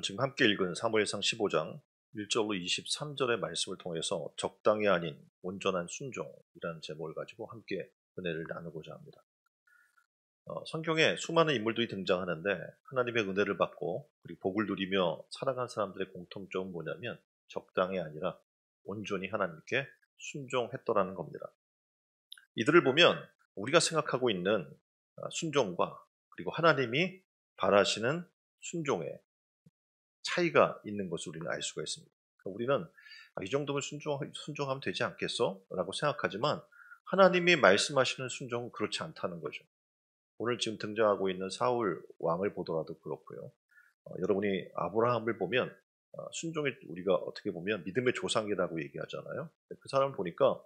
오늘 지금 함께 읽은 사무엘상 15장 1절로 23절의 말씀을 통해서 적당이 아닌 온전한 순종이라는 제목을 가지고 함께 은혜를 나누고자 합니다. 성경에 수많은 인물들이 등장하는데 하나님의 은혜를 받고 그리고 복을 누리며 살아간 사람들의 공통점은 뭐냐면 적당이 아니라 온전히 하나님께 순종했더라는 겁니다. 이들을 보면 우리가 생각하고 있는 순종과 그리고 하나님이 바라시는 순종의 차이가 있는 것을 우리는 알 수가 있습니다. 우리는 이 정도면 순종하면 되지 않겠어? 라고 생각하지만 하나님이 말씀하시는 순종은 그렇지 않다는 거죠. 오늘 지금 등장하고 있는 사울 왕을 보더라도 그렇고요. 여러분이 아브라함을 보면 순종이 우리가 어떻게 보면 믿음의 조상이라고 얘기하잖아요. 그 사람을 보니까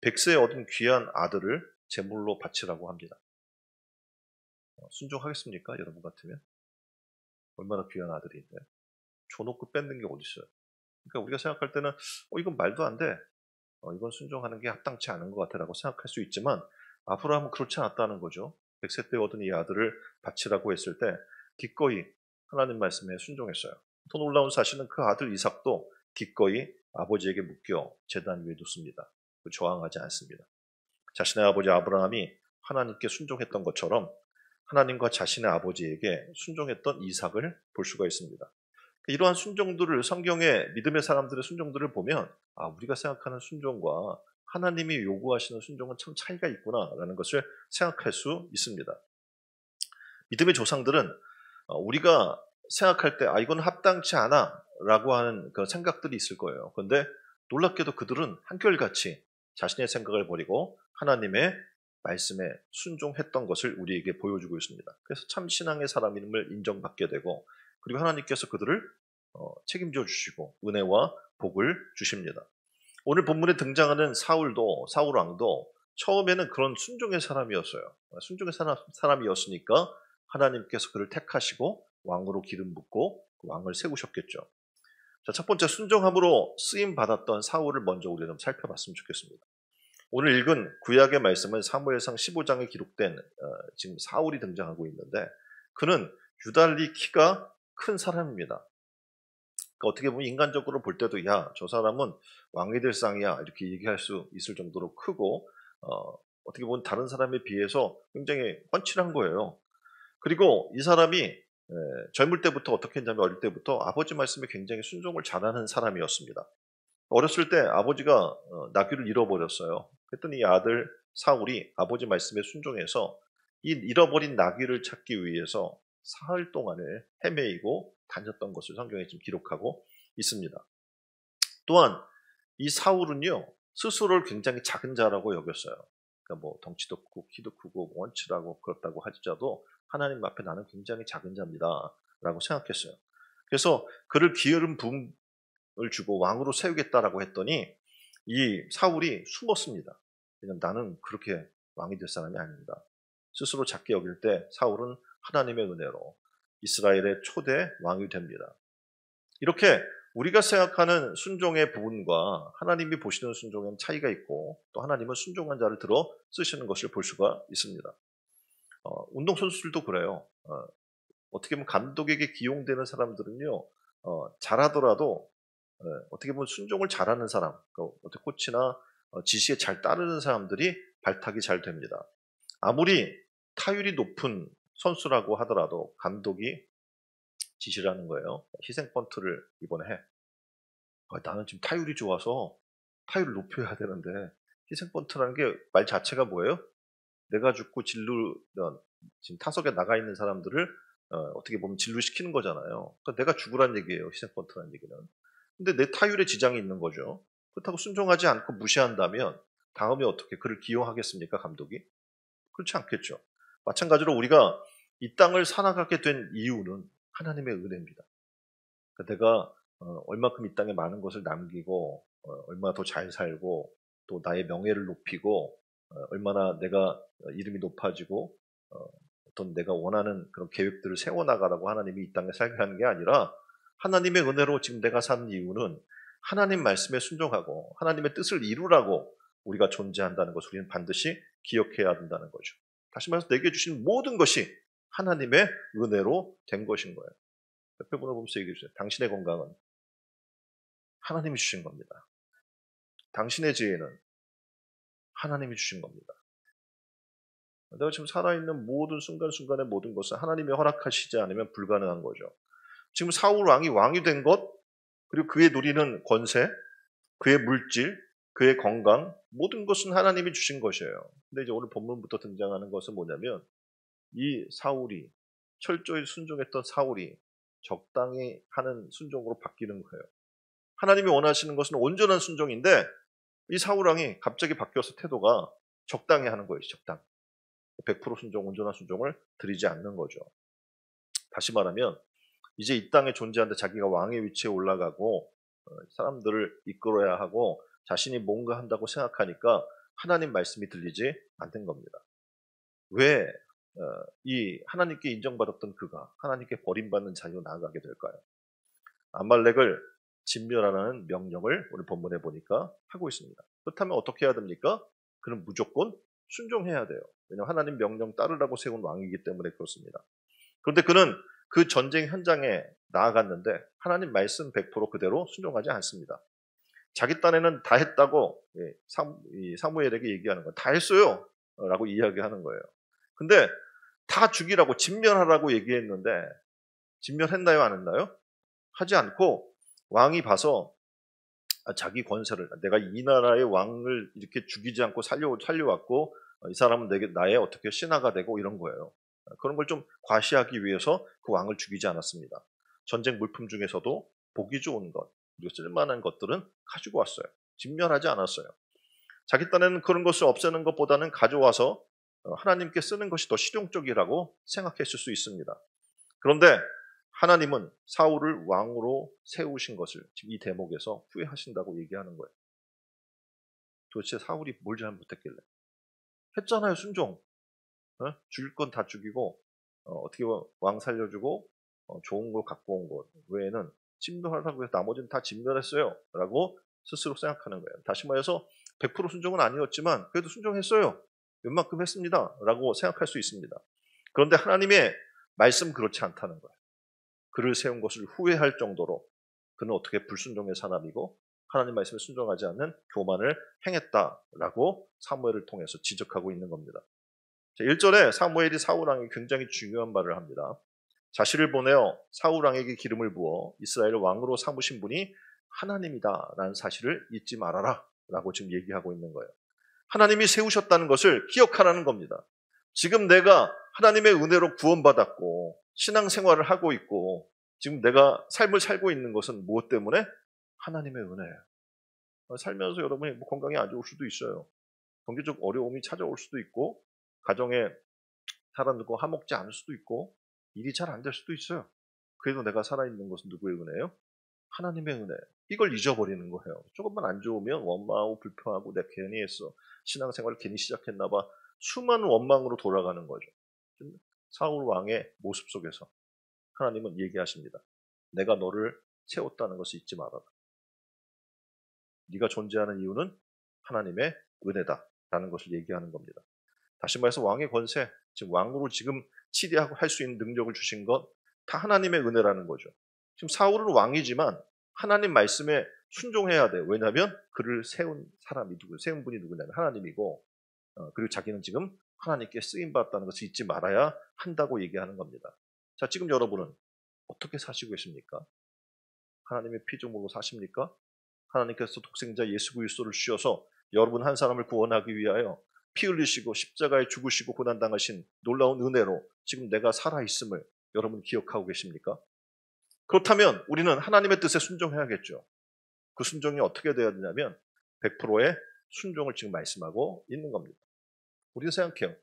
100세에 얻은 귀한 아들을 제물로 바치라고 합니다. 순종하겠습니까? 여러분 같으면? 얼마나 귀한 아들인데 줘놓고 뺏는 게 어디 있어요? 그러니까 우리가 생각할 때는 이건 말도 안 돼. 이건 순종하는 게 합당치 않은 것 같아라고 생각할 수 있지만 아브라함은 그렇지 않았다는 거죠. 100세 때 얻은 이 아들을 바치라고 했을 때 기꺼이 하나님 말씀에 순종했어요. 더 놀라운 사실은 그 아들 이삭도 기꺼이 아버지에게 묶여 제단 위에 뒀습니다. 저항하지 않습니다. 자신의 아버지 아브라함이 하나님께 순종했던 것처럼 하나님과 자신의 아버지에게 순종했던 이삭을 볼 수가 있습니다. 이러한 순종들을 성경의 믿음의 사람들의 순종들을 보면 우리가 생각하는 순종과 하나님이 요구하시는 순종은 참 차이가 있구나라는 것을 생각할 수 있습니다. 믿음의 조상들은 우리가 생각할 때 이건 합당치 않아 라고 하는 그 생각들이 있을 거예요. 그런데 놀랍게도 그들은 한결같이 자신의 생각을 버리고 하나님의 말씀에 순종했던 것을 우리에게 보여주고 있습니다. 그래서 참 신앙의 사람임을 인정받게 되고 그리고 하나님께서 그들을 책임져 주시고 은혜와 복을 주십니다. 오늘 본문에 등장하는 사울 왕도 처음에는 그런 순종의 사람이었어요. 순종의 사람이었으니까 하나님께서 그를 택하시고 왕으로 기름 붓고 그 왕을 세우셨겠죠. 자, 첫 번째 순종함으로 쓰임 받았던 사울을 먼저 우리가 좀 살펴봤으면 좋겠습니다. 오늘 읽은 구약의 말씀은 사무엘상 15장에 기록된 지금 사울이 등장하고 있는데 그는 유달리 키가 큰 사람입니다. 그러니까 어떻게 보면 인간적으로 볼 때도 저 사람은 왕이 될 상이야 이렇게 얘기할 수 있을 정도로 크고 어떻게 보면 다른 사람에 비해서 굉장히 훤칠한 거예요. 그리고 이 사람이 젊을 때부터 어떻게 했냐면 어릴 때부터 아버지 말씀에 굉장히 순종을 잘하는 사람이었습니다. 어렸을 때 아버지가 나귀를 잃어버렸어요. 그랬더니 이 아들 사울이 아버지 말씀에 순종해서 이 잃어버린 나귀를 찾기 위해서 사흘 동안을 헤매이고 다녔던 것을 성경에 지금 기록하고 있습니다. 또한 이 사울은요 스스로를 굉장히 작은 자라고 여겼어요. 그러니까 뭐 덩치도 크고 키도 크고 원칠하고 그렇다고 하지자도 하나님 앞에 나는 굉장히 작은 자입니다라고 생각했어요. 그래서 그를 기름 부음을 주고 왕으로 세우겠다라고 했더니 이 사울이 숨었습니다. 왜냐하면 나는 그렇게 왕이 될 사람이 아닙니다. 스스로 작게 여길 때 사울은 하나님의 은혜로 이스라엘의 초대 왕이 됩니다. 이렇게 우리가 생각하는 순종의 부분과 하나님이 보시는 순종에는 차이가 있고 또 하나님은 순종한 자를 들어 쓰시는 것을 볼 수가 있습니다. 운동선수들도 그래요. 어떻게 보면 감독에게 기용되는 사람들은요 잘하더라도 어떻게 보면 순종을 잘하는 사람, 어떻게 코치나 지시에 잘 따르는 사람들이 발탁이 잘 됩니다. 아무리 타율이 높은 선수라고 하더라도 감독이 지시를 하는 거예요. 희생 번트를 이번에 해. 나는 지금 타율이 좋아서 타율을 높여야 되는데 희생 번트라는 게 말 자체가 뭐예요? 내가 죽고 지금 타석에 나가 있는 사람들을 어떻게 보면 진루시키는 거잖아요. 그러니까 내가 죽으란 얘기예요. 희생 번트라는 얘기는. 근데 내 타율에 지장이 있는 거죠. 그렇다고 순종하지 않고 무시한다면 다음에 어떻게 그를 기용하겠습니까, 감독이? 그렇지 않겠죠. 마찬가지로 우리가 이 땅을 살아가게 된 이유는 하나님의 은혜입니다. 그러니까 내가 얼마큼 이 땅에 많은 것을 남기고 얼마나 더 잘 살고 또 나의 명예를 높이고 얼마나 내가 이름이 높아지고 어떤 내가 원하는 그런 계획들을 세워나가라고 하나님이 이 땅에 살게 하는 게 아니라 하나님의 은혜로 지금 내가 사는 이유는 하나님 말씀에 순종하고 하나님의 뜻을 이루라고 우리가 존재한다는 것을 우리는 반드시 기억해야 된다는 거죠. 다시 말해서 내게 주신 모든 것이 하나님의 은혜로 된 것인 거예요. 옆에 분을 보면서 얘기해 주세요. 당신의 건강은 하나님이 주신 겁니다. 당신의 지혜는 하나님이 주신 겁니다. 내가 지금 살아있는 모든 순간순간의 모든 것은 하나님이 허락하시지 않으면 불가능한 거죠. 지금 사울 왕이 왕이 된 것, 그리고 그의 누리는 권세, 그의 물질, 그의 건강, 모든 것은 하나님이 주신 것이에요. 근데 이제 오늘 본문부터 등장하는 것은 뭐냐면, 이 사울이, 철저히 순종했던 사울이 적당히 하는 순종으로 바뀌는 거예요. 하나님이 원하시는 것은 온전한 순종인데, 이 사울 왕이 갑자기 바뀌어서 태도가 적당히 하는 거예요. 적당. 100% 순종, 온전한 순종을 드리지 않는 거죠. 다시 말하면 이제 이 땅에 존재하는데 자기가 왕의 위치에 올라가고 사람들을 이끌어야 하고 자신이 뭔가 한다고 생각하니까 하나님 말씀이 들리지 않는 겁니다. 왜 이 하나님께 인정받았던 그가 하나님께 버림받는 자리로 나아가게 될까요? 아말렉을 진멸하라는 명령을 오늘 본문에 보니까 하고 있습니다. 그렇다면 어떻게 해야 됩니까? 그는 무조건 순종해야 돼요. 왜냐하면 하나님 명령 따르라고 세운 왕이기 때문에 그렇습니다. 그런데 그는 그 전쟁 현장에 나아갔는데 하나님 말씀 100% 그대로 순종하지 않습니다. 자기 딴에는 다 했다고 사무엘에게 얘기하는 거예요. 다 했어요 라고 이야기하는 거예요. 근데 다 죽이라고 진멸하라고 얘기했는데 진멸했나요 안 했나요? 하지 않고 왕이 봐서 자기 권세를, 내가 이 나라의 왕을 이렇게 죽이지 않고 살려왔고 이 사람은 나의 어떻게 신하가 되고 이런 거예요. 그런 걸 좀 과시하기 위해서 그 왕을 죽이지 않았습니다. 전쟁 물품 중에서도 보기 좋은 것, 그리고 쓸만한 것들은 가지고 왔어요. 진멸하지 않았어요. 자기 딴에는 그런 것을 없애는 것보다는 가져와서 하나님께 쓰는 것이 더 실용적이라고 생각했을 수 있습니다. 그런데 하나님은 사울을 왕으로 세우신 것을 지금 이 대목에서 후회하신다고 얘기하는 거예요. 도대체 사울이 뭘 잘못했길래? 했잖아요, 순종. 죽일 건 다 죽이고 어떻게 왕 살려주고 좋은 걸 갖고 온 것 외에는 진멸하라고 해서 나머지는 다 진멸했어요 라고 스스로 생각하는 거예요. 다시 말해서 100% 순종은 아니었지만 그래도 순종했어요. 웬만큼 했습니다 라고 생각할 수 있습니다. 그런데 하나님의 말씀 그렇지 않다는 거예요. 그를 세운 것을 후회할 정도로 그는 어떻게 불순종의 사람이고 하나님 말씀에 순종하지 않는 교만을 행했다라고 사무엘을 통해서 지적하고 있는 겁니다. 1절에 사무엘이 사울왕에게 굉장히 중요한 말을 합니다. 자신을 보내어 사울왕에게 기름을 부어 이스라엘을 왕으로 삼으신 분이 하나님이다라는 사실을 잊지 말아라 라고 지금 얘기하고 있는 거예요. 하나님이 세우셨다는 것을 기억하라는 겁니다. 지금 내가 하나님의 은혜로 구원받았고 신앙생활을 하고 있고 지금 내가 삶을 살고 있는 것은 무엇 때문에? 하나님의 은혜예요. 살면서 여러분이 건강이 안 좋을 수도 있어요. 경제적 어려움이 찾아올 수도 있고 가정에 사람들과 화목지 않을 수도 있고 일이 잘 안 될 수도 있어요. 그래도 내가 살아있는 것은 누구의 은혜예요? 하나님의 은혜. 이걸 잊어버리는 거예요. 조금만 안 좋으면 원망하고 불평하고 내가 괜히 했어. 신앙생활을 괜히 시작했나 봐. 수많은 원망으로 돌아가는 거죠. 사울 왕의 모습 속에서 하나님은 얘기하십니다. 내가 너를 세웠다는 것을 잊지 말아라. 네가 존재하는 이유는 하나님의 은혜다라는 것을 얘기하는 겁니다. 다시 말해서 왕의 권세, 지금 왕으로 지금 치리하고 할 수 있는 능력을 주신 것 다 하나님의 은혜라는 거죠. 지금 사울은 왕이지만 하나님 말씀에 순종해야 돼요. 왜냐하면 그를 세운 사람이 세운 분이 누구냐면 하나님이고 그리고 자기는 지금 하나님께 쓰임받았다는 것을 잊지 말아야 한다고 얘기하는 겁니다. 자, 지금 여러분은 어떻게 사시고 계십니까? 하나님의 피조물로 사십니까? 하나님께서 독생자 예수 그리스도를 주셔서 여러분 한 사람을 구원하기 위하여 피 흘리시고 십자가에 죽으시고 고난당하신 놀라운 은혜로 지금 내가 살아있음을 여러분 기억하고 계십니까? 그렇다면 우리는 하나님의 뜻에 순종해야겠죠. 그 순종이 어떻게 되어야 되냐면 100%의 순종을 지금 말씀하고 있는 겁니다. 우리는 생각해요.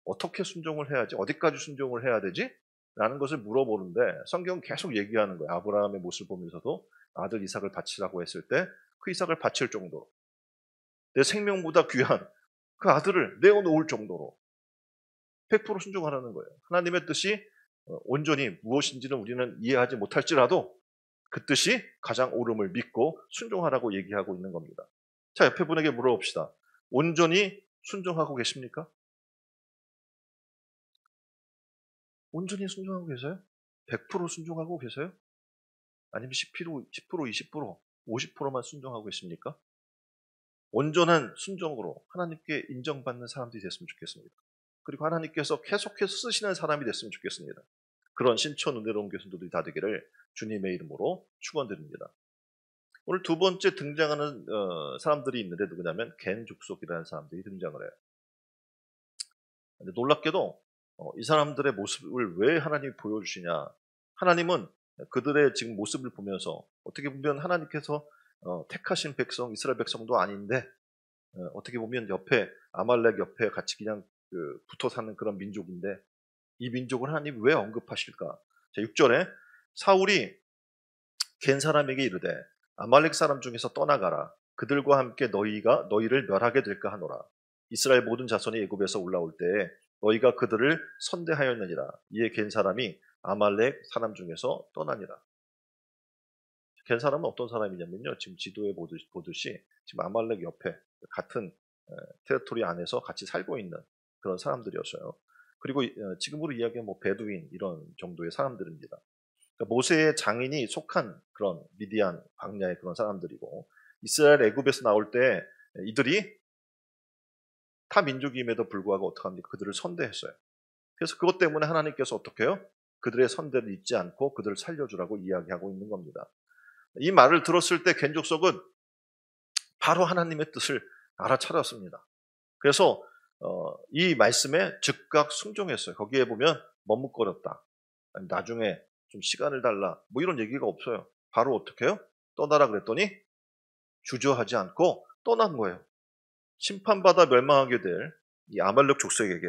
어떻게 순종을 해야지? 어디까지 순종을 해야 되지? 라는 것을 물어보는데 성경은 계속 얘기하는 거예요. 아브라함의 모습을 보면서도 아들 이삭을 바치라고 했을 때 그 이삭을 바칠 정도로 내 생명보다 귀한 그 아들을 내어놓을 정도로 100% 순종하라는 거예요. 하나님의 뜻이 온전히 무엇인지는 우리는 이해하지 못할지라도 그 뜻이 가장 옳음을 믿고 순종하라고 얘기하고 있는 겁니다. 자, 옆에 분에게 물어봅시다. 온전히 순종하고 계십니까? 온전히 순종하고 계세요? 100% 순종하고 계세요? 아니면 10%, 20%, 50%만 순종하고 계십니까? 온전한 순종으로 하나님께 인정받는 사람들이 됐으면 좋겠습니다. 그리고 하나님께서 계속해서 쓰시는 사람이 됐으면 좋겠습니다. 그런 신촌 은혜로운 교수들이 다 되기를 주님의 이름으로 축원드립니다. 오늘 두 번째 등장하는 사람들이 있는데 누구냐면 겐족속이라는 사람들이 등장을 해요. 근데 놀랍게도 이 사람들의 모습을 왜 하나님이 보여주시냐. 하나님은 그들의 지금 모습을 보면서 어떻게 보면 하나님께서 택하신 백성, 이스라엘 백성도 아닌데 어떻게 보면 옆에 아말렉 옆에 같이 그냥 붙어 사는 그런 민족인데 이 민족을 하나님 왜 언급하실까? 자, 6절에 사울이 겐 사람에게 이르되 아말렉 사람 중에서 떠나가라. 그들과 함께 너희를 멸하게 될까 하노라. 이스라엘 모든 자손이 애굽에서 올라올 때에 너희가 그들을 선대하였느니라. 이에 겐 사람이 아말렉 사람 중에서 떠나니라. 겐 사람은 어떤 사람이냐면요. 지금 지도에 보듯이 지금 아말렉 옆에 같은 테리토리 안에서 같이 살고 있는 그런 사람들이었어요. 그리고 지금으로 이야기하면 뭐 베두인 이런 정도의 사람들입니다. 그러니까 모세의 장인이 속한 그런 미디안 광야의 그런 사람들이고 이스라엘 애굽에서 나올 때 이들이 타 민족임에도 불구하고 어떻게 합니까? 그들을 선대했어요. 그래서 그것 때문에 하나님께서 어떻게 해요? 그들의 선대를 잊지 않고 그들을 살려주라고 이야기하고 있는 겁니다. 이 말을 들었을 때 겐족속은 바로 하나님의 뜻을 알아차렸습니다. 그래서 이 말씀에 즉각 순종했어요. 거기에 보면 머뭇거렸다. 아니, 나중에 좀 시간을 달라. 뭐 이런 얘기가 없어요. 바로 어떻게 해요? 떠나라 그랬더니 주저하지 않고 떠난 거예요. 심판받아 멸망하게 될 이 아말렉 족속에게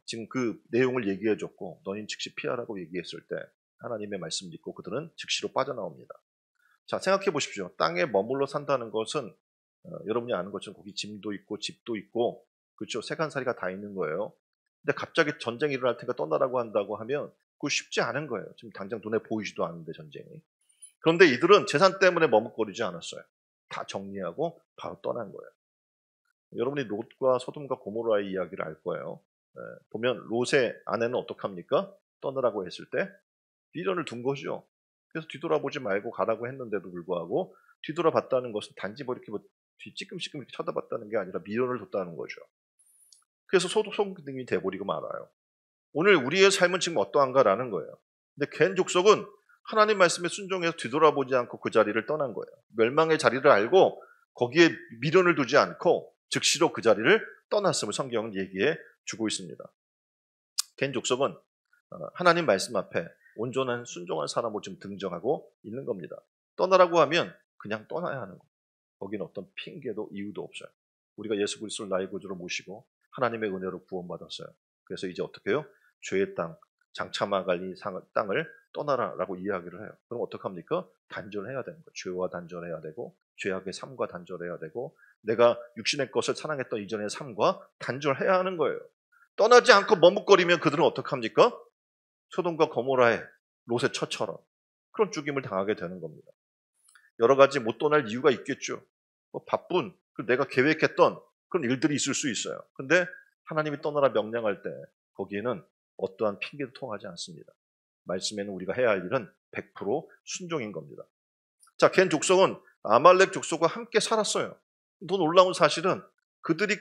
지금 그 내용을 얘기해 줬고 너희는 즉시 피하라고 얘기했을 때 하나님의 말씀 믿고 그들은 즉시로 빠져나옵니다. 자, 생각해 보십시오. 땅에 머물러 산다는 것은 여러분이 아는 것처럼 거기 짐도 있고 집도 있고 그렇죠. 세간살이가 다 있는 거예요. 근데 갑자기 전쟁이 일어날 테니까 떠나라고 한다고 하면 그거 쉽지 않은 거예요. 지금 당장 눈에 보이지도 않는데 전쟁이. 그런데 이들은 재산 때문에 머뭇거리지 않았어요. 다 정리하고 바로 떠난 거예요. 여러분이 롯과 소돔과 고모라의 이야기를 알 거예요. 보면 롯의 아내는 어떡합니까? 떠나라고 했을 때 미련을 둔 것이죠. 그래서 뒤돌아보지 말고 가라고 했는데도 불구하고 뒤돌아봤다는 것은 단지 뭐 이렇게 뒤 찌끔찌끔 이렇게 쳐다봤다는 게 아니라 미련을 뒀다는 거죠. 그래서 소돔이 돼버리고 말아요. 오늘 우리의 삶은 지금 어떠한가라는 거예요. 근데 겐 족속은 하나님 말씀에 순종해서 뒤돌아보지 않고 그 자리를 떠난 거예요. 멸망의 자리를 알고 거기에 미련을 두지 않고 즉시로 그 자리를 떠났음을 성경은 얘기해 주고 있습니다. 겐 족속은 하나님 말씀 앞에 온전한 순종한 사람으로 지금 등장하고 있는 겁니다. 떠나라고 하면 그냥 떠나야 하는 거예요. 거기는 어떤 핑계도 이유도 없어요. 우리가 예수 그리스도를 나의 구주로 모시고 하나님의 은혜로 구원받았어요. 그래서 이제 어떻게 해요? 죄의 땅, 장차만 갈 이 땅을 떠나라라고 이야기를 해요. 그럼 어떡합니까? 단절해야 되는 거예요. 죄와 단절해야 되고 죄악의 삶과 단절해야 되고 내가 육신의 것을 사랑했던 이전의 삶과 단절해야 하는 거예요. 떠나지 않고 머뭇거리면 그들은 어떡합니까? 소돔과 고모라의 롯의 처처럼 그런 죽임을 당하게 되는 겁니다. 여러 가지 못 떠날 이유가 있겠죠. 뭐 바쁜 내가 계획했던 그런 일들이 있을 수 있어요. 근데 하나님이 떠나라 명령할 때 거기에는 어떠한 핑계도 통하지 않습니다. 말씀에는 우리가 해야 할 일은 100% 순종인 겁니다. 자, 겐 족속은 아말렉 족속과 함께 살았어요. 더 놀라운 사실은 그들이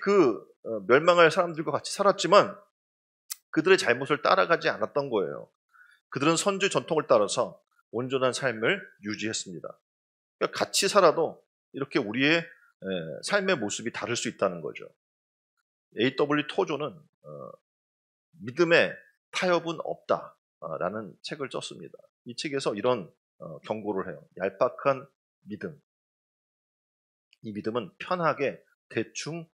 멸망할 사람들과 같이 살았지만 그들의 잘못을 따라가지 않았던 거예요. 그들은 선지 전통을 따라서 온전한 삶을 유지했습니다. 그러니까 같이 살아도 이렇게 우리의 삶의 모습이 다를 수 있다는 거죠. A.W. 토조는 믿음에 타협은 없다라는 책을 썼습니다. 이 책에서 이런 경고를 해요. 얄팍한 믿음. 이 믿음은 편하게 대충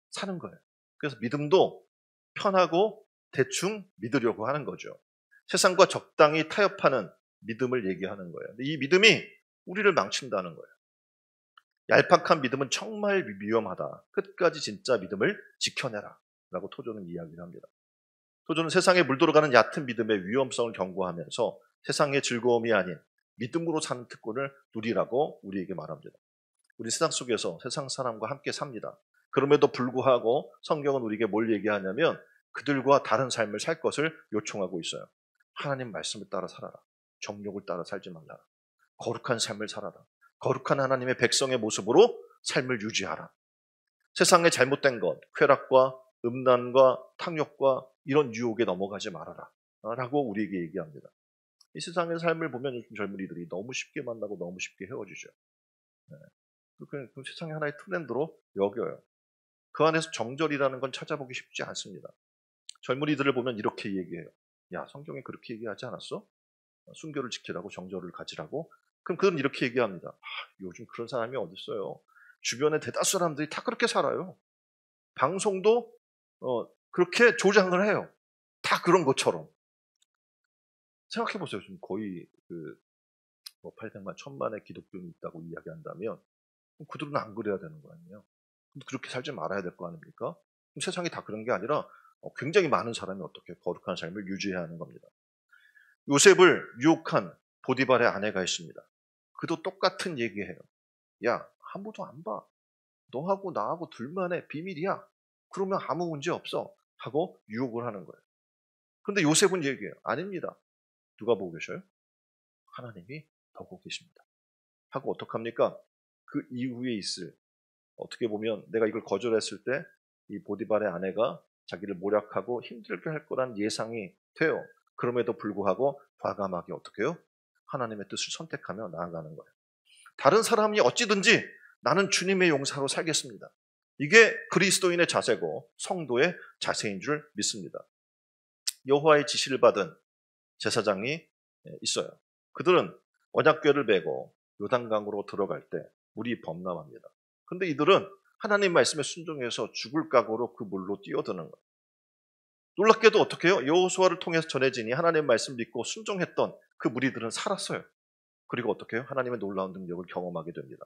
사는 거예요. 그래서 믿음도 편하고 대충 믿으려고 하는 거죠. 세상과 적당히 타협하는 믿음을 얘기하는 거예요. 이 믿음이 우리를 망친다는 거예요. 얄팍한 믿음은 정말 위험하다. 끝까지 진짜 믿음을 지켜내라 라고 토조는 이야기를 합니다. 토조는 세상에 물들어가는 얕은 믿음의 위험성을 경고하면서 세상의 즐거움이 아닌 믿음으로 사는 특권을 누리라고 우리에게 말합니다. 우리 세상 속에서 세상 사람과 함께 삽니다. 그럼에도 불구하고 성경은 우리에게 뭘 얘기하냐면 그들과 다른 삶을 살 것을 요청하고 있어요. 하나님 말씀을 따라 살아라. 정욕을 따라 살지 말라. 거룩한 삶을 살아라. 거룩한 하나님의 백성의 모습으로 삶을 유지하라. 세상의 잘못된 것, 쾌락과 음란과 탕욕과 이런 유혹에 넘어가지 말아라 라고 우리에게 얘기합니다. 이 세상의 삶을 보면 요즘 젊은이들이 너무 쉽게 만나고 너무 쉽게 헤어지죠. 네. 그 세상의 하나의 트렌드로 여겨요. 그 안에서 정절이라는 건 찾아보기 쉽지 않습니다. 젊은이들을 보면 이렇게 얘기해요. 야, 성경에 그렇게 얘기하지 않았어? 순교를 지키라고, 정절을 가지라고. 그럼 그들은 이렇게 얘기합니다. 요즘 그런 사람이 어딨어요. 주변에 대다수 사람들이 다 그렇게 살아요. 방송도 그렇게 조장을 해요. 다 그런 것처럼. 생각해보세요. 지금 거의 800만, 1000만의 기독교인이 있다고 이야기한다면 그들은 안 그래야 되는 거 아니에요? 그렇게 살지 말아야 될 거 아닙니까? 세상이 다 그런 게 아니라 굉장히 많은 사람이 어떻게 거룩한 삶을 유지해야 하는 겁니다. 요셉을 유혹한 보디발의 아내가 있습니다. 그도 똑같은 얘기해요. 야, 아무도 안 봐. 너하고 나하고 둘만의 비밀이야. 그러면 아무 문제 없어. 하고 유혹을 하는 거예요. 그런데 요셉은 얘기해요. 아닙니다. 누가 보고 계셔요? 하나님이 보고 계십니다. 하고 어떡합니까? 그 이후에 있을, 어떻게 보면 내가 이걸 거절했을 때 이 보디발의 아내가 자기를 모략하고 힘들게 할 거란 예상이 돼요. 그럼에도 불구하고 과감하게 어떻게 해요? 하나님의 뜻을 선택하며 나아가는 거예요. 다른 사람이 어찌든지 나는 주님의 용사로 살겠습니다. 이게 그리스도인의 자세고 성도의 자세인 줄 믿습니다. 여호와의 지시를 받은 제사장이 있어요. 그들은 언약궤를 메고 요단강으로 들어갈 때 물이 범람합니다. 그런데 이들은 하나님 말씀에 순종해서 죽을 각오로 그 물로 뛰어드는 거예요. 놀랍게도 어떻게 해요? 여호수아를 통해서 전해지니 하나님 말씀 믿고 순종했던 그 무리들은 살았어요. 그리고 어떻게 해요? 하나님의 놀라운 능력을 경험하게 됩니다.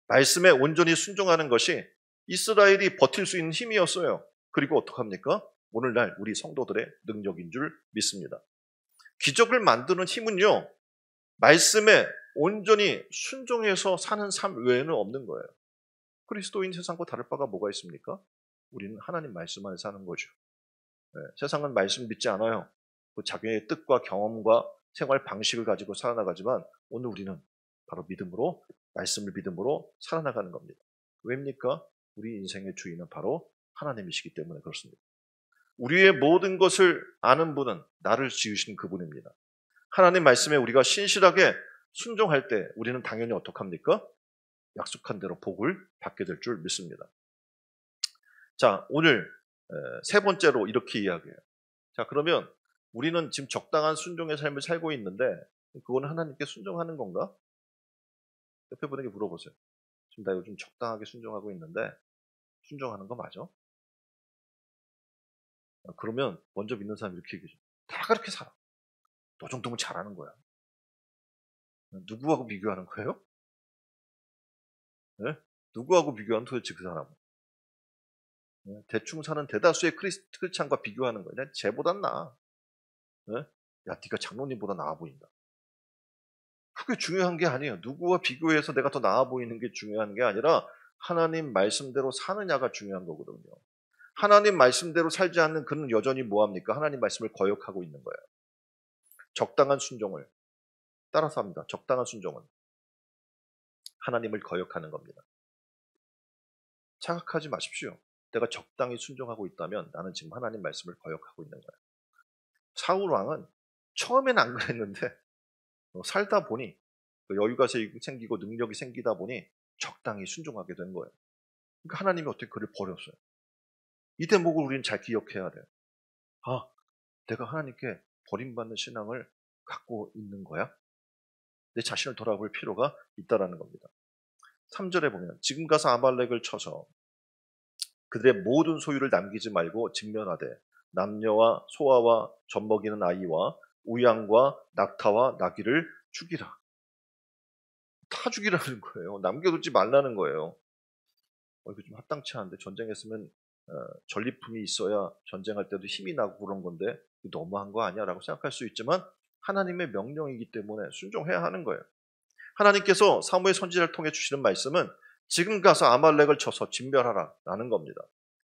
말씀에 온전히 순종하는 것이 이스라엘이 버틸 수 있는 힘이었어요. 그리고 어떡합니까? 오늘날 우리 성도들의 능력인 줄 믿습니다. 기적을 만드는 힘은요, 말씀에 온전히 순종해서 사는 삶 외에는 없는 거예요. 그리스도인 세상과 다를 바가 뭐가 있습니까? 우리는 하나님 말씀 안에 사는 거죠. 네, 세상은 말씀 믿지 않아요. 자기의 뜻과 경험과 생활 방식을 가지고 살아나가지만 오늘 우리는 바로 믿음으로, 말씀을 믿음으로 살아나가는 겁니다. 왜입니까? 우리 인생의 주인은 바로 하나님이시기 때문에 그렇습니다. 우리의 모든 것을 아는 분은 나를 지으신 그분입니다. 하나님 말씀에 우리가 신실하게 순종할 때 우리는 당연히 어떡합니까? 약속한 대로 복을 받게 될 줄 믿습니다. 자, 오늘 세 번째로 이렇게 이야기해요. 자, 그러면 우리는 지금 적당한 순종의 삶을 살고 있는데 그거는 하나님께 순종하는 건가? 옆에 분에게 물어보세요. 지금 나 요즘 적당하게 순종하고 있는데 순종하는 거 맞아? 그러면 먼저 믿는 사람이 이렇게 얘기해줘. 다 그렇게 살아. 너 정도면 잘하는 거야. 누구하고 비교하는 거예요? 네? 누구하고 비교하는 도대체 그 사람은? 네? 대충 사는 대다수의 크리스찬과 비교하는 거야. 쟤보단 나아. 네? 야, 네가 장로님보다 나아 보인다. 그게 중요한 게 아니에요. 누구와 비교해서 내가 더 나아 보이는 게 중요한 게 아니라 하나님 말씀대로 사느냐가 중요한 거거든요. 하나님 말씀대로 살지 않는 그는 여전히 뭐합니까? 하나님 말씀을 거역하고 있는 거예요. 적당한 순종을 따라서 합니다. 적당한 순종은 하나님을 거역하는 겁니다. 착각하지 마십시오. 내가 적당히 순종하고 있다면 나는 지금 하나님 말씀을 거역하고 있는 거예요. 사울 왕은 처음엔 안 그랬는데 살다 보니 여유가 생기고 능력이 생기다 보니 적당히 순종하게 된 거예요. 그러니까 하나님이 어떻게 그를 버렸어요. 이 대목을 우리는 잘 기억해야 돼요. 아, 내가 하나님께 버림받는 신앙을 갖고 있는 거야? 내 자신을 돌아볼 필요가 있다라는 겁니다. 3절에 보면 지금 가서 아말렉을 쳐서 그들의 모든 소유를 남기지 말고 진멸하되 남녀와 소아와 젖먹이는 아이와 우양과 낙타와 나귀를 죽이라. 다 죽이라는 거예요. 남겨두지 말라는 거예요. 이거 좀 합당치 않은데 전쟁했으면 전리품이 있어야 전쟁할 때도 힘이 나고 그런 건데 너무한 거 아니야? 라고 생각할 수 있지만 하나님의 명령이기 때문에 순종해야 하는 거예요. 하나님께서 사무엘 선지자를 통해 주시는 말씀은 지금 가서 아말렉을 쳐서 진멸하라 라는 겁니다.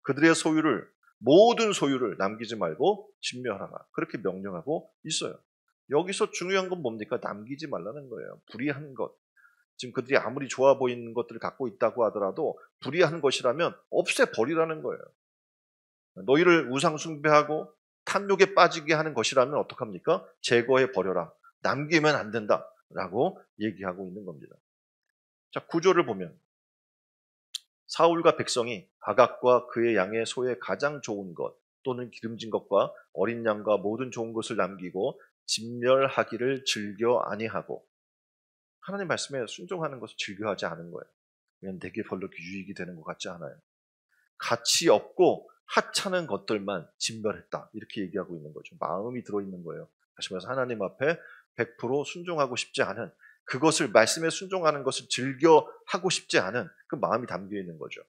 그들의 소유를 모든 소유를 남기지 말고 진멸하라. 그렇게 명령하고 있어요. 여기서 중요한 건 뭡니까? 남기지 말라는 거예요. 불의한 것. 지금 그들이 아무리 좋아 보이는 것들을 갖고 있다고 하더라도 불의한 것이라면 없애버리라는 거예요. 너희를 우상 숭배하고 탐욕에 빠지게 하는 것이라면 어떡합니까? 제거해 버려라. 남기면 안 된다라고 얘기하고 있는 겁니다. 자, 구조를 보면 사울과 백성이 아각과 그의 양의 소의 가장 좋은 것 또는 기름진 것과 어린 양과 모든 좋은 것을 남기고 진멸하기를 즐겨 아니하고, 하나님 말씀에 순종하는 것을 즐겨하지 않은 거예요. 왜냐하면 내게 별로 유익이 되는 것 같지 않아요. 가치 없고 하찮은 것들만 진멸했다, 이렇게 얘기하고 있는 거죠. 마음이 들어있는 거예요. 다시 말해서 하나님 앞에 100% 순종하고 싶지 않은, 그것을 말씀에 순종하는 것을 즐겨 하고 싶지 않은 그 마음이 담겨 있는 거죠.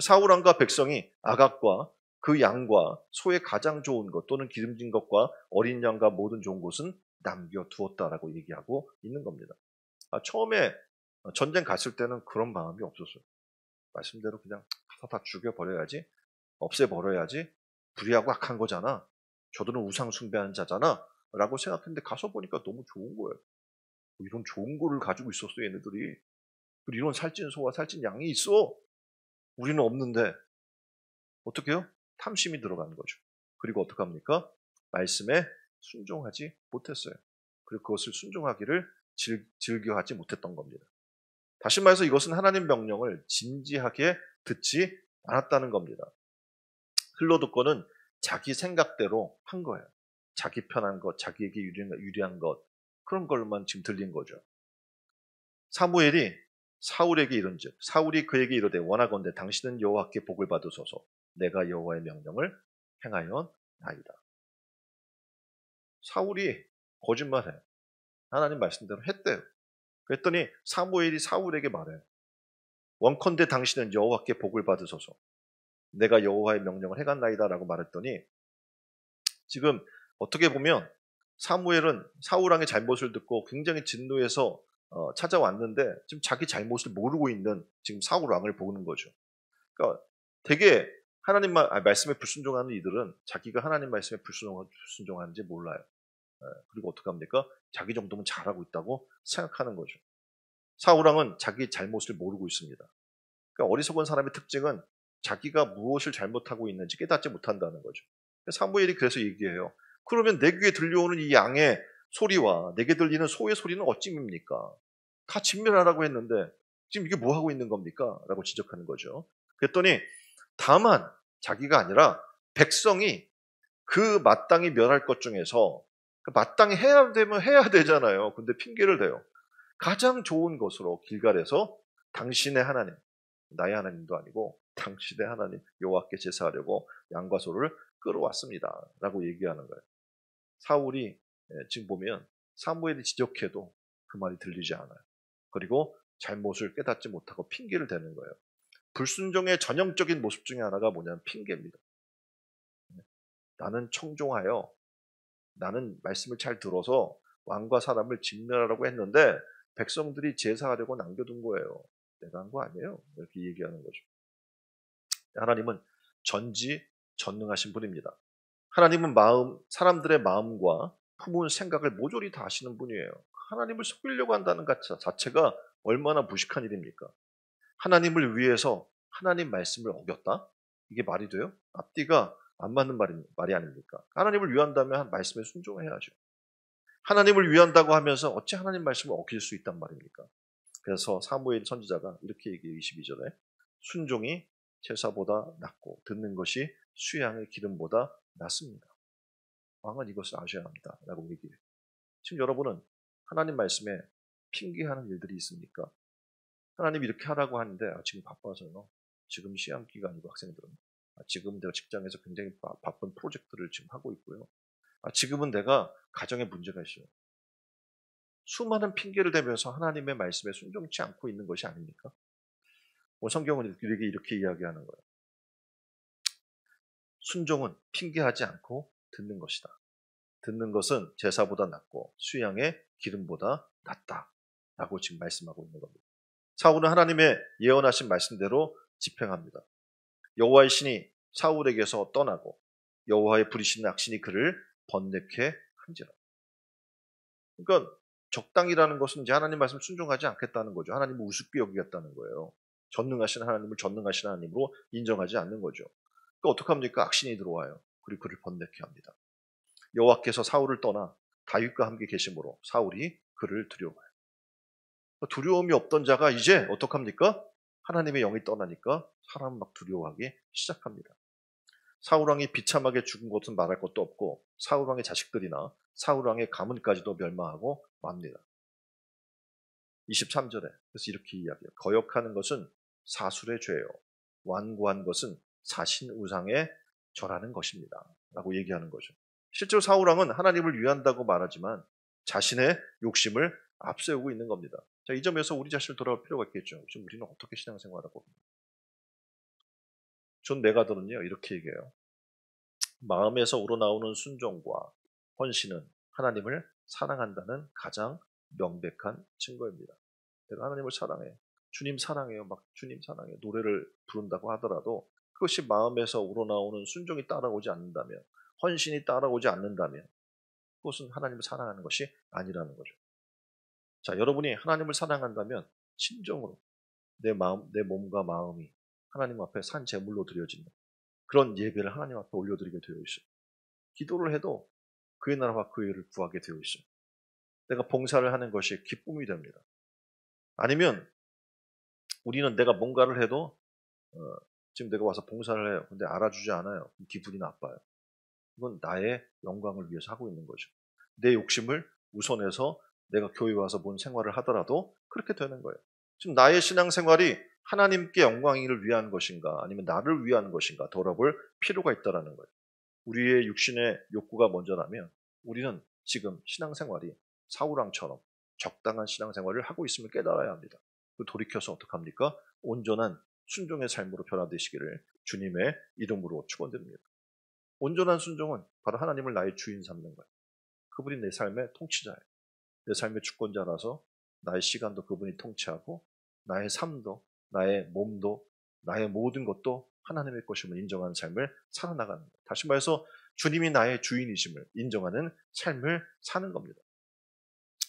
사울 왕과 백성이 아각과 그 양과 소의 가장 좋은 것 또는 기름진 것과 어린 양과 모든 좋은 것은 남겨두었다라고 얘기하고 있는 겁니다. 처음에 전쟁 갔을 때는 그런 마음이 없었어요. 말씀대로 그냥 다 죽여버려야지, 없애버려야지, 불의하고 악한 거잖아, 저들은 우상 숭배하는 자잖아 라고 생각했는데 가서 보니까 너무 좋은 거예요. 이런 좋은 거를 가지고 있었어 얘네들이. 이런 살찐 소와 살찐 양이 있어. 우리는 없는데. 어떻게 해요? 탐심이 들어가는 거죠. 그리고 어떡합니까? 말씀에 순종하지 못했어요. 그리고 그것을 순종하기를 즐겨하지 못했던 겁니다. 다시 말해서 이것은 하나님 명령을 진지하게 듣지 않았다는 겁니다. 흘러듣고는 자기 생각대로 한 거예요. 자기 편한 것, 자기에게 유리한 것, 그런 걸로만 지금 들린 거죠. 사무엘이 사울에게 이른즉 사울이 그에게 이르되 원하건대 당신은 여호와께 복을 받으소서. 내가 여호와의 명령을 행하였나이다. 사울이 거짓말해요. 하나님 말씀대로 했대요. 그랬더니 사무엘이 사울에게 말해요. 원컨대 당신은 여호와께 복을 받으소서. 내가 여호와의 명령을 행하나이다 라고 말했더니, 지금 어떻게 보면 사무엘은 사울 왕의 잘못을 듣고 굉장히 진노해서 찾아왔는데 지금 자기 잘못을 모르고 있는 지금 사울 왕을 보는 거죠. 그러니까 되게 하나님 말씀에 불순종하는 이들은 자기가 하나님 말씀에 불순종하는지 몰라요. 그리고 어떡합니까? 자기 정도면 잘하고 있다고 생각하는 거죠. 사울 왕은 자기 잘못을 모르고 있습니다. 그러니까 어리석은 사람의 특징은 자기가 무엇을 잘못하고 있는지 깨닫지 못한다는 거죠. 사무엘이 그래서 얘기해요. 그러면 내 귀에 들려오는 이 양의 소리와 내게 들리는 소의 소리는 어찌입니까? 다 진멸하라고 했는데 지금 이게 뭐 하고 있는 겁니까? 라고 지적하는 거죠. 그랬더니 다만 자기가 아니라 백성이 그 마땅히 멸할 것 중에서 마땅히 해야 되면 해야 되잖아요. 근데 핑계를 대요. 가장 좋은 것으로 길갈에서 당신의 하나님, 나의 하나님도 아니고 당신의 하나님 여호와께 제사하려고 양과 소를 끌어왔습니다 라고 얘기하는 거예요. 사울이 지금 보면 사무엘이 지적해도 그 말이 들리지 않아요. 그리고 잘못을 깨닫지 못하고 핑계를 대는 거예요. 불순종의 전형적인 모습 중에 하나가 뭐냐면 핑계입니다. 나는 청종하여, 나는 말씀을 잘 들어서 왕과 사람을 진멸하라고 했는데 백성들이 제사하려고 남겨둔 거예요. 내가 한 거 아니에요. 이렇게 얘기하는 거죠. 하나님은 전지전능하신 분입니다. 하나님은 사람들의 마음과 품은 생각을 모조리 다 아시는 분이에요. 하나님을 속이려고 한다는 것 자체가 얼마나 무식한 일입니까? 하나님을 위해서 하나님 말씀을 어겼다? 이게 말이 돼요? 앞뒤가 안 맞는 말이 아닙니까? 하나님을 위한다면 말씀에 순종해야죠. 하나님을 위한다고 하면서 어찌 하나님 말씀을 어길 수 있단 말입니까? 그래서 사무엘 선지자가 이렇게 얘기해요. 22절에 순종이 제사보다 낫고 듣는 것이 수양의 기름보다 낫습니다. 왕은 이것을 아셔야 합니다 라고 얘기해요. 지금 여러분은 하나님 말씀에 핑계하는 일들이 있습니까? 하나님이 이렇게 하라고 하는데 지금 바빠서요. 지금 시험 기간이고 학생들은 지금 내가 직장에서 굉장히 바쁜 프로젝트를 지금 하고 있고요. 지금은 내가 가정에 문제가 있어요. 수많은 핑계를 대면서 하나님의 말씀에 순종치 않고 있는 것이 아닙니까? 성경은 이렇게 이야기하는 거예요. 순종은 핑계하지 않고 듣는 것이다. 듣는 것은 제사보다 낫고 수양의 기름보다 낫다 라고 지금 말씀하고 있는 겁니다. 사울은 하나님의 예언하신 말씀대로 집행합니다. 여호와의 신이 사울에게서 떠나고 여호와의 부리시는 악신이 그를 번뇌케 한지라. 그러니까 적당이라는 것은 이제 하나님 말씀 순종하지 않겠다는 거죠. 하나님을 우습게 여기겠다는 거예요. 전능하신 하나님을 전능하신 하나님으로 인정하지 않는 거죠. 그러니까 어떡합니까? 악신이 들어와요. 그리고 그를 번뇌케 합니다. 여호와께서 사울을 떠나 다윗과 함께 계심으로 사울이 그를 두려워해요. 두려움이 없던 자가 이제 어떡합니까? 하나님의 영이 떠나니까 사람 막 두려워하기 시작합니다. 사울왕이 비참하게 죽은 것은 말할 것도 없고 사울왕의 자식들이나 사울왕의 가문까지도 멸망하고 맙니다. 23절에 그래서 이렇게 이야기해요. 거역하는 것은 사술의 죄요. 완고한 것은 사신 우상에 절하는 것입니다. 라고 얘기하는 거죠. 실제로 사울왕은 하나님을 위한다고 말하지만 자신의 욕심을 앞세우고 있는 겁니다. 자, 이 점에서 우리 자신을 돌아볼 필요가 있겠죠. 지금 우리는 어떻게 신앙생활하고? 존 메가더는요 이렇게 얘기해요. 마음에서 우러나오는 순종과 헌신은 하나님을 사랑한다는 가장 명백한 증거입니다. 내가 하나님을 사랑해, 주님 사랑해요, 막 주님 사랑해 노래를 부른다고 하더라도 그것이 마음에서 우러나오는 순종이 따라오지 않는다면, 헌신이 따라오지 않는다면 그것은 하나님을 사랑하는 것이 아니라는 거죠. 자, 여러분이 하나님을 사랑한다면 진정으로 내 마음, 내 몸과 마음이 하나님 앞에 산 제물로 드려지는 그런 예배를 하나님 앞에 올려드리게 되어 있어요. 기도를 해도 그의 나라와 그의 의를 구하게 되어 있어요. 내가 봉사를 하는 것이 기쁨이 됩니다. 아니면 우리는 내가 뭔가를 해도 지금 내가 와서 봉사를 해요. 근데 알아주지 않아요. 기분이 나빠요. 이건 나의 영광을 위해서 하고 있는 거죠. 내 욕심을 우선해서 내가 교회 와서 뭔 생활을 하더라도 그렇게 되는 거예요. 지금 나의 신앙생활이 하나님께 영광을 위한 것인가 아니면 나를 위한 것인가 돌아볼 필요가 있다는 거예요. 우리의 육신의 욕구가 먼저라면 우리는 지금 신앙생활이 사울왕처럼 적당한 신앙생활을 하고 있음을 깨달아야 합니다. 돌이켜서 어떡합니까? 온전한 순종의 삶으로 변화되시기를 주님의 이름으로 축원드립니다. 온전한 순종은 바로 하나님을 나의 주인 삼는 거예요. 그분이 내 삶의 통치자예요. 내 삶의 주권자라서 나의 시간도 그분이 통치하고 나의 삶도 나의 몸도 나의 모든 것도 하나님의 것임을 인정하는 삶을 살아나가는 거예요. 다시 말해서 주님이 나의 주인이심을 인정하는 삶을 사는 겁니다.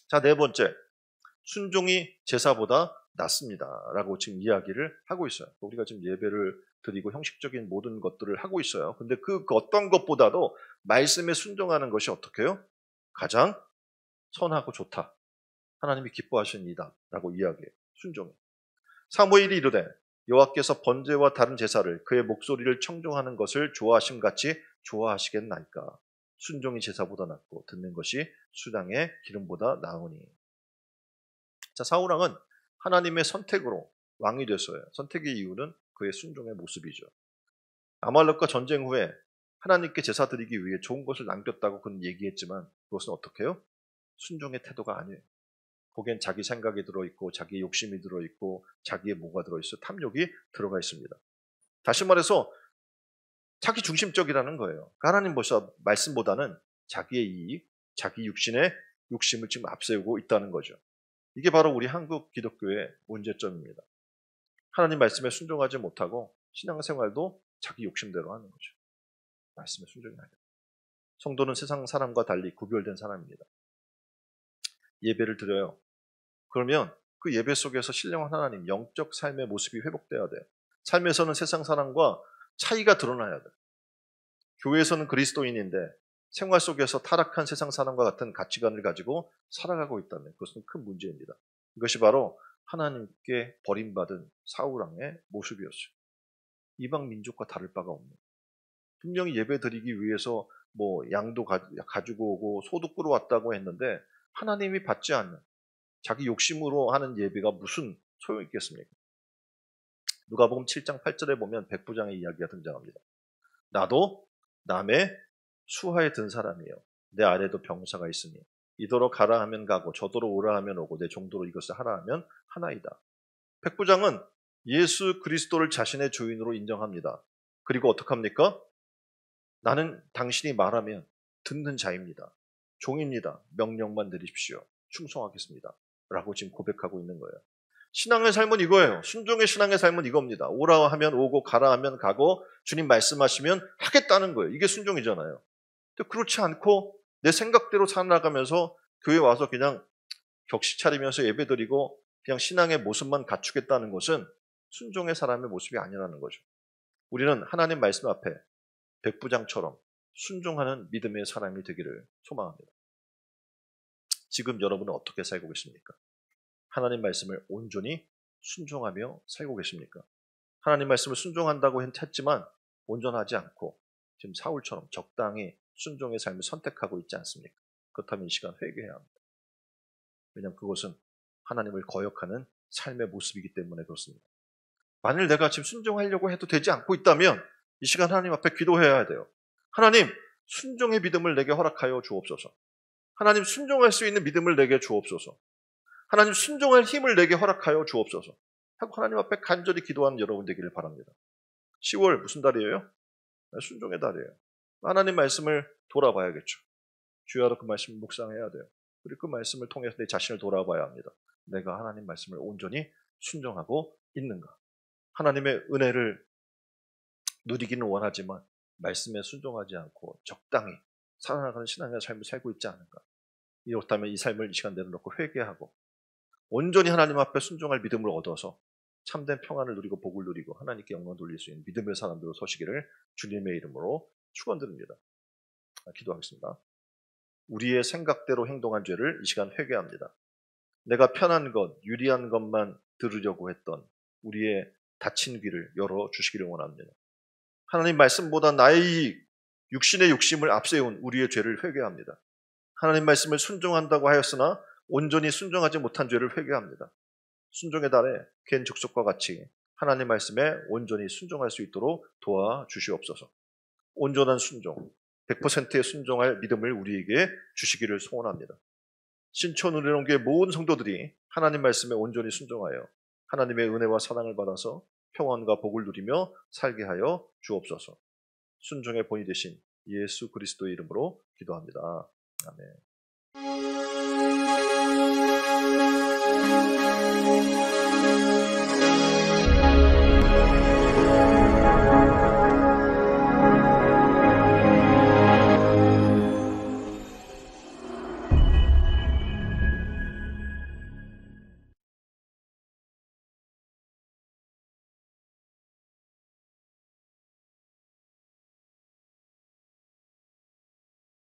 자, 네 번째, 순종이 제사보다 낫습니다 라고 지금 이야기를 하고 있어요. 우리가 지금 예배를 드리고 형식적인 모든 것들을 하고 있어요. 근데 그 어떤 것보다도 말씀에 순종하는 것이 어떻게 해요? 가장 선하고 좋다. 하나님이 기뻐하시는 이다 라고 이야기해요. 순종이. 사무엘이 이르되 여호와께서 번제와 다른 제사를 그의 목소리를 청종하는 것을 좋아하심같이 좋아하시겠나이까. 순종이 제사보다 낫고 듣는 것이 수당의 기름보다 나으니. 자, 사울왕은 하나님의 선택으로 왕이 됐어요. 선택의 이유는 그의 순종의 모습이죠. 아말렉과 전쟁 후에 하나님께 제사 드리기 위해 좋은 것을 남겼다고 그는 얘기했지만 그것은 어떻게 해요? 순종의 태도가 아니에요. 거기엔 자기 생각이 들어있고 자기 욕심이 들어있고 자기의 뭐가 들어있어요? 탐욕이 들어가 있습니다. 다시 말해서 자기 중심적이라는 거예요. 하나님 말씀보다는 자기의 이익, 자기 육신의 욕심을 지금 앞세우고 있다는 거죠. 이게 바로 우리 한국 기독교의 문제점입니다. 하나님 말씀에 순종하지 못하고 신앙생활도 자기 욕심대로 하는 거죠. 말씀에 순종이 아니라. 성도는 세상 사람과 달리 구별된 사람입니다. 예배를 드려요. 그러면 그 예배 속에서 신령한 하나님, 영적 삶의 모습이 회복돼야 돼요. 삶에서는 세상 사람과 차이가 드러나야 돼요. 교회에서는 그리스도인인데 생활 속에서 타락한 세상 사람과 같은 가치관을 가지고 살아가고 있다면 그것은 큰 문제입니다. 이것이 바로 하나님께 버림받은 사울왕의 모습이었어요. 이방 민족과 다를 바가 없는. 분명히 예배 드리기 위해서 뭐 양도 가지고 오고 소도 끌어왔다고 했는데 하나님이 받지 않는 자기 욕심으로 하는 예배가 무슨 소용이 있겠습니까? 누가복음 7장 8절에 보면 백부장의 이야기가 등장합니다. 나도 남의 수하에 든 사람이에요. 내 아래도 병사가 있으니 이더러 가라 하면 가고 저더러 오라 하면 오고 내 정도로 이것을 하라 하면 하나이다. 백부장은 예수 그리스도를 자신의 주인으로 인정합니다. 그리고 어떡합니까? 나는 당신이 말하면 듣는 자입니다. 종입니다. 명령만 내리십시오. 충성하겠습니다. 라고 지금 고백하고 있는 거예요. 신앙의 삶은 이거예요. 순종의 신앙의 삶은 이겁니다. 오라 하면 오고 가라 하면 가고 주님 말씀하시면 하겠다는 거예요. 이게 순종이잖아요. 근데 그렇지 않고 내 생각대로 살아나가면서 교회 와서 그냥 격식 차리면서 예배드리고 그냥 신앙의 모습만 갖추겠다는 것은 순종의 사람의 모습이 아니라는 거죠. 우리는 하나님 말씀 앞에 백부장처럼 순종하는 믿음의 사람이 되기를 소망합니다. 지금 여러분은 어떻게 살고 계십니까? 하나님 말씀을 온전히 순종하며 살고 계십니까? 하나님 말씀을 순종한다고 했지만 온전하지 않고 지금 사울처럼 적당히 순종의 삶을 선택하고 있지 않습니까? 그렇다면 이 시간 회개해야 합니다. 왜냐하면 그것은 하나님을 거역하는 삶의 모습이기 때문에 그렇습니다. 만일 내가 지금 순종하려고 해도 되지 않고 있다면 이 시간 하나님 앞에 기도해야 돼요. 하나님, 순종의 믿음을 내게 허락하여 주옵소서. 하나님, 순종할 수 있는 믿음을 내게 주옵소서. 하나님, 순종할 힘을 내게 허락하여 주옵소서. 하고 하나님 앞에 간절히 기도하는 여러분 되기를 바랍니다. 10월 무슨 달이에요? 순종의 달이에요. 하나님 말씀을 돌아봐야겠죠. 주야로 그 말씀을 묵상해야 돼요. 그리고 그 말씀을 통해서 내 자신을 돌아봐야 합니다. 내가 하나님 말씀을 온전히 순종하고 있는가? 하나님의 은혜를 누리기는 원하지만 말씀에 순종하지 않고 적당히 살아나가는 신앙의 삶을 살고 있지 않은가? 이렇다면 이 삶을 이 시간 내려놓고 회개하고 온전히 하나님 앞에 순종할 믿음을 얻어서 참된 평안을 누리고 복을 누리고 하나님께 영광 돌릴 수 있는 믿음의 사람들로 서시기를 주님의 이름으로 축원드립니다. 기도하겠습니다. 우리의 생각대로 행동한 죄를 이 시간 회개합니다. 내가 편한 것, 유리한 것만 들으려고 했던 우리의 닫힌 귀를 열어주시기를 원합니다. 하나님 말씀보다 나의 육신의 욕심을 앞세운 우리의 죄를 회개합니다. 하나님 말씀을 순종한다고 하였으나 온전히 순종하지 못한 죄를 회개합니다. 순종의 달에 갠 족속과 같이 하나님 말씀에 온전히 순종할 수 있도록 도와주시옵소서. 온전한 순종, 100%의 순종할 믿음을 우리에게 주시기를 소원합니다. 신촌 은혜로운교회 모든 성도들이 하나님 말씀에 온전히 순종하여 하나님의 은혜와 사랑을 받아서 평안과 복을 누리며 살게 하여 주옵소서. 순종의 본이 되신 예수 그리스도의 이름으로 기도합니다. 아멘.